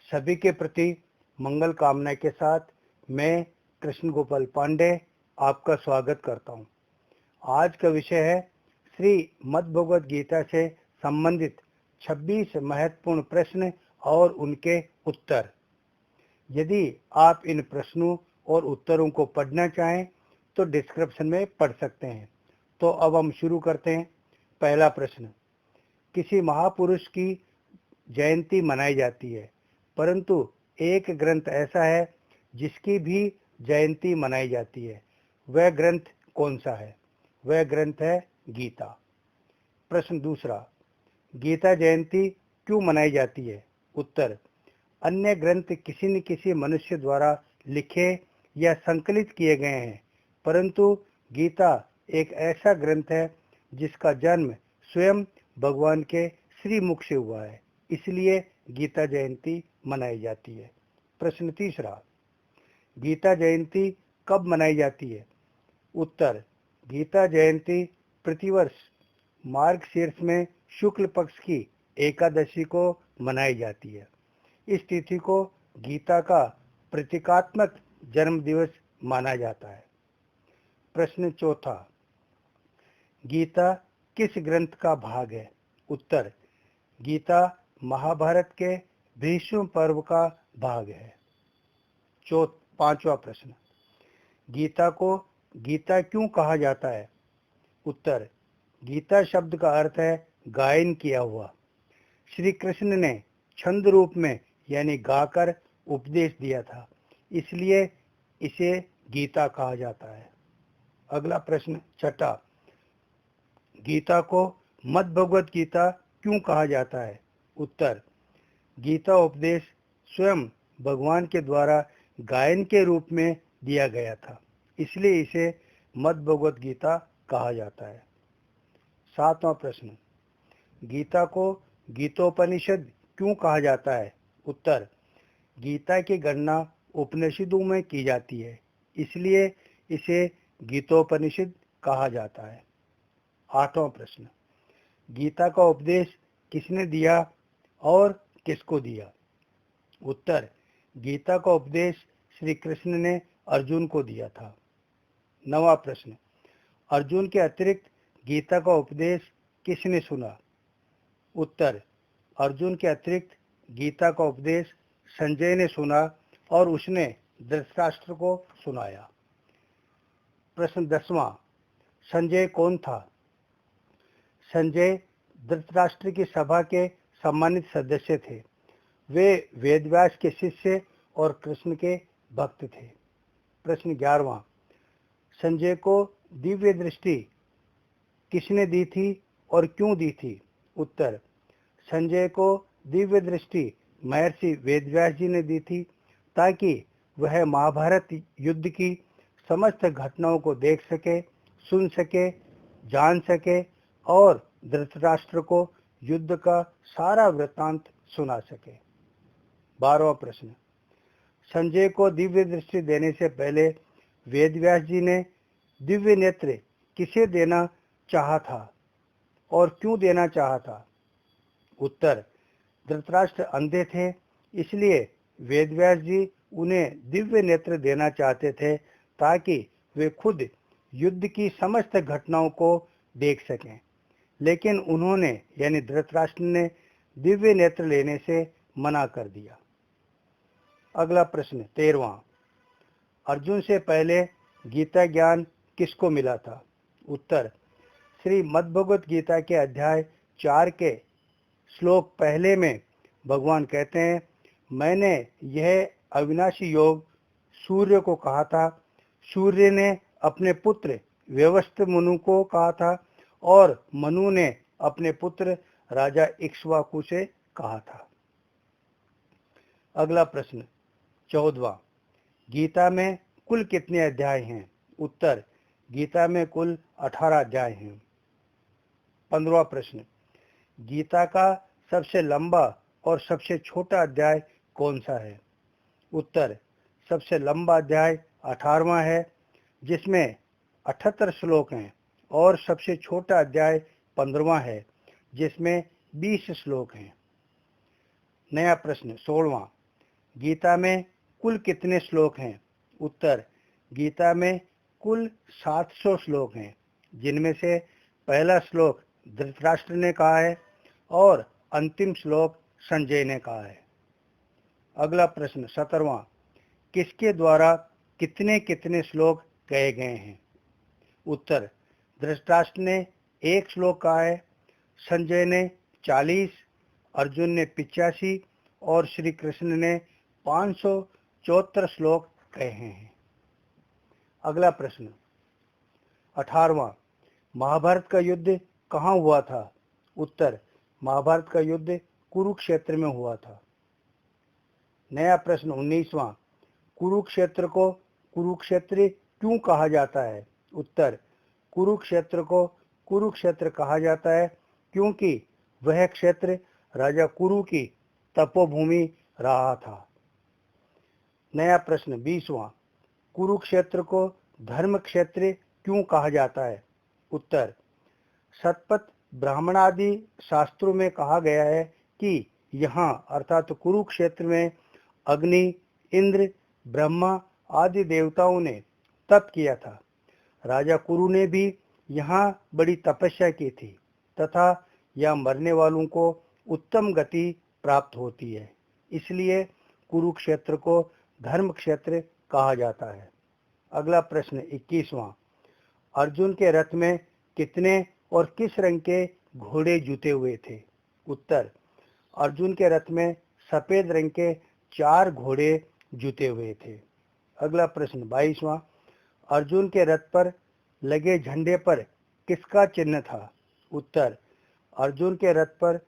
सभी के प्रति मंगल कामना के साथ मैं कृष्ण गोपाल पांडे आपका स्वागत करता हूं। आज का विषय है श्री मद्भगवद गीता से संबंधित 26 महत्वपूर्ण प्रश्न और उनके उत्तर। यदि आप इन प्रश्नों और उत्तरों को पढ़ना चाहें तो डिस्क्रिप्शन में पढ़ सकते हैं। तो अब हम शुरू करते हैं। पहला प्रश्न, किसी महापुरुष की जयंती मनाई जाती है, परंतु एक ग्रंथ ऐसा है जिसकी भी जयंती मनाई जाती है। वह ग्रंथ कौन सा है? वह ग्रंथ है गीता। प्रश्न दूसरा, गीता जयंती क्यों मनाई जाती है? उत्तर, अन्य ग्रंथ किसी न किसी मनुष्य द्वारा लिखे या संकलित किए गए हैं, परंतु गीता एक ऐसा ग्रंथ है जिसका जन्म स्वयं भगवान के श्री मुख से हुआ है, इसलिए गीता जयंती मनाई जाती है। प्रश्न तीसरा, गीता जयंती कब मनाई जाती है? उत्तर, गीता जयंती प्रतिवर्ष मार्गशीर्ष में शुक्ल पक्ष की एकादशी को मनाई जाती है। इस तिथि को गीता का प्रतीकात्मक जन्म दिवस माना जाता है। प्रश्न चौथा, गीता किस ग्रंथ का भाग है? उत्तर, गीता महाभारत के भीष्म पर्व का भाग है। पांचवा प्रश्न, गीता को गीता क्यों कहा जाता है? उत्तर, गीता शब्द का अर्थ है गायन किया हुआ। श्री कृष्ण ने छंद रूप में यानी गाकर उपदेश दिया था, इसलिए इसे गीता कहा जाता है। अगला प्रश्न छठा, गीता को मद्भगवद गीता क्यों कहा जाता है? उत्तर, गीता उपदेश स्वयं भगवान के द्वारा गायन के रूप में दिया गया था, इसलिए इसे मद्भगवद गीता कहा जाता है। सातवां प्रश्न, गीता को गीतोपनिषद क्यों कहा जाता है? उत्तर, गीता की गणना उपनिषदों में की जाती है, इसलिए इसे गीतोपनिषद कहा जाता है। आठवां प्रश्न, गीता का उपदेश किसने दिया और किसको दिया? उत्तर, गीता का उपदेश श्री कृष्ण ने अर्जुन को दिया था। नवा प्रश्न, अर्जुन के अतिरिक्त गीता का उपदेश किसने सुना? उत्तर, अर्जुन के अतिरिक्त गीता का उपदेश संजय ने सुना और उसने धृतराष्ट्र को सुनाया। प्रश्न 10वां, संजय कौन था? संजय धृतराष्ट्र की सभा के सम्मानित सदस्य थे। वे वेदव्यास के शिष्य और कृष्ण के भक्त थे। प्रश्न 11वां, संजय को दिव्य दृष्टि किसने दी थी और क्यों दी थी? उत्तर, संजय को दिव्य दृष्टि महर्षि वेदव्यास जी ने दी थी ताकि वह महाभारत युद्ध की समस्त घटनाओं को देख सके, सुन सके, जान सके और धृतराष्ट्र को युद्ध का सारा वृत्तांत सुना सके। 12वां प्रश्न, संजय को दिव्य दृष्टि देने से पहले वेदव्यास जी ने दिव्य नेत्र किसे देना चाहा था और क्यों देना चाहा था? उत्तर, धृतराष्ट्र अंधे थे, इसलिए वेदव्यास जी उन्हें दिव्य नेत्र देना चाहते थे ताकि वे खुद युद्ध की समस्त घटनाओं को देख सकें, लेकिन उन्होंने यानी धृतराष्ट्र ने दिव्य नेत्र लेने से मना कर दिया। अगला प्रश्न 13वां, अर्जुन से पहले गीता ज्ञान किसको मिला था? उत्तर, श्री मद्भगवद गीता के अध्याय 4 के श्लोक पहले में भगवान कहते हैं, मैंने यह अविनाशी योग सूर्य को कहा था, सूर्य ने अपने पुत्र व्यवस्थ मनु को कहा था और मनु ने अपने पुत्र राजा इक्ष्वाकु से कहा था। अगला प्रश्न 14वां, गीता में कुल कितने अध्याय हैं? उत्तर, गीता में कुल 18 अध्याय हैं। 15वां प्रश्न, गीता का सबसे लंबा और सबसे छोटा अध्याय कौन सा है? उत्तर, सबसे लंबा अध्याय 18वां है जिसमें 78 श्लोक हैं और सबसे छोटा अध्याय 15वां है जिसमें 20 श्लोक हैं। नया प्रश्न 16वां, गीता में कुल कितने श्लोक हैं? उत्तर, गीता में कुल 700 श्लोक हैं, जिनमें से पहला श्लोक धृतराष्ट्र ने कहा है और अंतिम श्लोक संजय ने कहा है। अगला प्रश्न 17वां, किसके द्वारा कितने कितने श्लोक कहे गए हैं? उत्तर, धृतराष्ट्र ने 1 श्लोक कहा है, संजय ने 40, अर्जुन ने 85 और श्री कृष्ण ने 574 श्लोक कहे हैं। अगला प्रश्न 18वां, महाभारत का युद्ध कहाँ हुआ था? उत्तर, महाभारत का युद्ध कुरुक्षेत्र में हुआ था। नया प्रश्न 19वां, कुरुक्षेत्र को कुरुक्षेत्र क्यों कहा जाता है? उत्तर, कुरुक्षेत्र को कुरुक्षेत्र कहा जाता है क्योंकि वह क्षेत्र राजा कुरु की तपोभूमि रहा था। नया प्रश्न 20वां, कुरुक्षेत्र को धर्म क्षेत्र क्यों कहा जाता है? उत्तर, शतपथ ब्राह्मणादि शास्त्रों में कहा गया है कि यहाँ अर्थात कुरुक्षेत्र में अग्नि, इंद्र, ब्रह्मा आदि देवताओं ने तप किया था। राजा कुरु ने भी यहाँ बड़ी तपस्या की थी तथा यहाँ मरने वालों को उत्तम गति प्राप्त होती है, इसलिए कुरुक्षेत्र को धर्म क्षेत्र कहा जाता है। अगला प्रश्न 21वां, अर्जुन के रथ में कितने और किस रंग के घोड़े जुते हुए थे? उत्तर, अर्जुन के रथ में सफेद रंग के 4 घोड़े जुते हुए थे। अगला प्रश्न 22वां, अर्जुन के रथ पर लगे झंडे पर किसका चिन्ह था? उत्तर, अर्जुन के रथ पर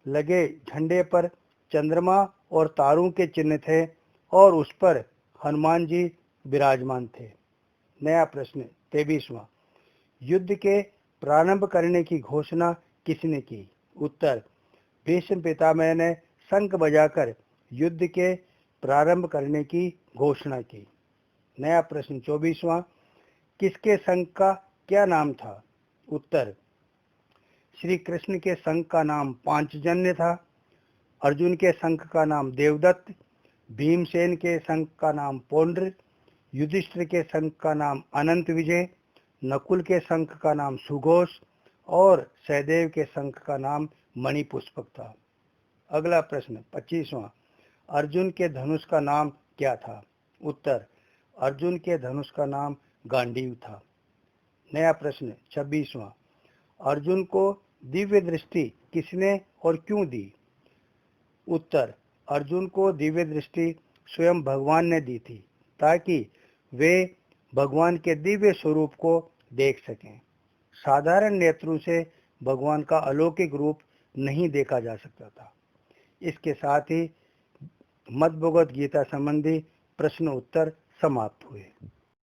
लगे झंडे पर चंद्रमा और तारों के चिन्ह थे और उस पर हनुमान जी विराजमान थे। नया प्रश्न 23वां, युद्ध के प्रारंभ करने की घोषणा किसने की? उत्तर, भीष्म पितामह ने शंख बजाकर युद्ध के प्रारंभ करने की घोषणा की। नया प्रश्न 24वां, किसके शंख का क्या नाम था? उत्तर, श्री कृष्ण के शंख का नाम पांचजन्य था, अर्जुन के शंख का नाम देवदत्त, भीमसेन के शंख का नाम पौंड्र, युधिष्ठिर के शंख का नाम अनंत विजय, नकुल के शंख का नाम सुघोष और सहदेव के शंख का नाम मणिपुष्पक था। अगला प्रश्न 25वां, अर्जुन के धनुष का नाम क्या था? उत्तर, अर्जुन के धनुष का नाम गांडीव था। नया प्रश्न 26वां, अर्जुन को दिव्य दृष्टि किसने और क्यों दी? उत्तर, अर्जुन को दिव्य दृष्टि स्वयं भगवान ने दी थी ताकि वे भगवान के दिव्य स्वरूप को देख सकें। साधारण नेत्रों से भगवान का अलौकिक रूप नहीं देखा जा सकता था। इसके साथ ही मद्भगवत गीता संबंधी प्रश्न उत्तर समाप्त हुए।